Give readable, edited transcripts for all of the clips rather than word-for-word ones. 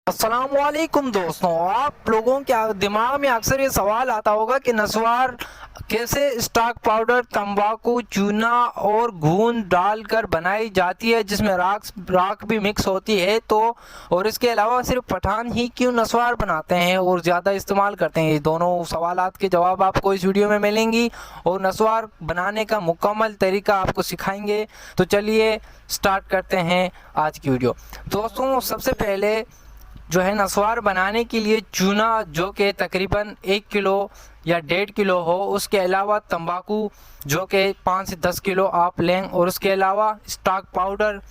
अस्सलाम वालेकुम दोस्तों, आप लोगों के दिमाग में अक्सर ये सवाल आता होगा कि नस्वार कैसे स्टॉक पाउडर, तंबाकू, चूना और घून डालकर बनाई जाती है जिसमें राख भी मिक्स होती है। तो और इसके अलावा सिर्फ पठान ही क्यों नस्वार बनाते हैं और ज़्यादा इस्तेमाल करते हैं। ये दोनों सवालात के जवाब आपको इस वीडियो में मिलेंगी और नस्वार बनाने का मुकम्मल तरीका आपको सिखाएंगे। तो चलिए स्टार्ट करते हैं आज की वीडियो। दोस्तों, सबसे पहले जो है नस्वार बनाने के लिए चूना जो कि तकरीबन 1 किलो या 1.5 किलो हो, उसके अलावा तंबाकू जो कि 5 से 10 किलो आप लें, और उसके अलावा स्टॉक पाउडर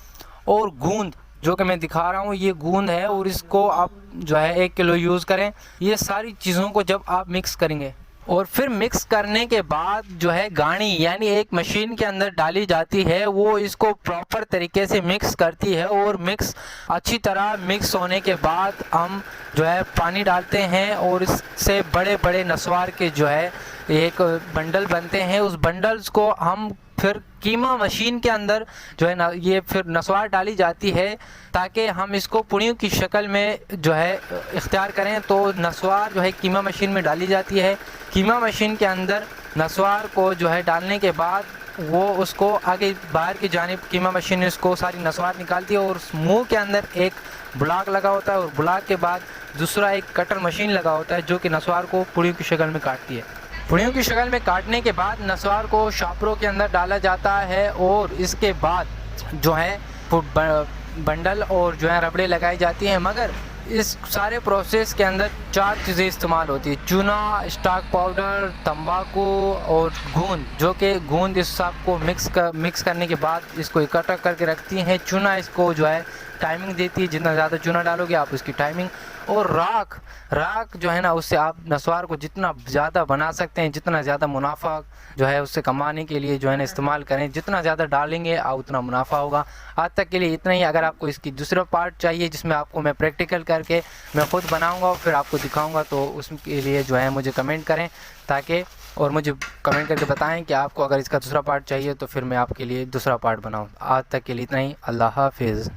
और गूंद जो कि मैं दिखा रहा हूँ, ये गूंद है और इसको आप जो है 1 किलो यूज़ करें। ये सारी चीज़ों को जब आप मिक्स करेंगे और फिर मिक्स करने के बाद जो है गाड़ी यानी एक मशीन के अंदर डाली जाती है, वो इसको प्रॉपर तरीके से मिक्स करती है और मिक्स अच्छी तरह मिक्स होने के बाद हम जो है पानी डालते हैं और इससे बड़े बड़े नस्वार के जो है एक बंडल बनते हैं। उस बंडल्स को हम फिर कीमा मशीन के अंदर जो है ना ये फिर नस्वार डाली जाती है ताकि हम इसको पुड़ियों की शक्ल में जो है इख्तियार करें। तो नस्वार जो है कीमा मशीन में डाली जाती है। कीमा मशीन के अंदर नस्वार को जो है डालने के बाद वो उसको आगे बाहर की जानिब कीमा मशीन इसको सारी नस्वार निकालती है और उस मुंह के अंदर एक ब्लॉक लगा होता है और ब्लॉक के बाद दूसरा एक कटर मशीन लगा होता है जो कि नस्वार को पुड़ियों की शक्ल में काटती है। पुड़ियों की शक्ल में काटने के बाद नस्वार को शॉपरों के अंदर डाला जाता है और इसके बाद जो है बंडल और जो है रबड़े लगाई जाती हैं। मगर इस सारे प्रोसेस के अंदर 4 चीज़ें इस्तेमाल होती है: चूना, स्टॉक पाउडर, तंबाकू और गूंद, जो कि गूंद इस सब को मिक्स करने के बाद इसको इकट्ठा करके रखती हैं। चूना इसको जो है टाइमिंग देती है, जितना ज़्यादा चूना डालोगे आप उसकी टाइमिंग। और राख जो है ना, उससे आप नस्वार को जितना ज़्यादा बना सकते हैं, जितना ज़्यादा मुनाफा जो है उससे कमाने के लिए जो है ना इस्तेमाल करें। जितना ज़्यादा डालेंगे उतना मुनाफा होगा। आज तक के लिए इतना ही। अगर आपको इसकी दूसरा पार्ट चाहिए जिसमें आपको मैं प्रैक्टिकल करके मैं ख़ुद बनाऊंगा और फिर आपको दिखाऊंगा, तो उसके लिए जो है मुझे कमेंट करें ताकि और मुझे कमेंट करके बताएं कि आपको अगर इसका दूसरा पार्ट चाहिए तो फिर मैं आपके लिए दूसरा पार्ट बनाऊँ। आज तक के लिए इतना ही। अल्लाह हाफिज़।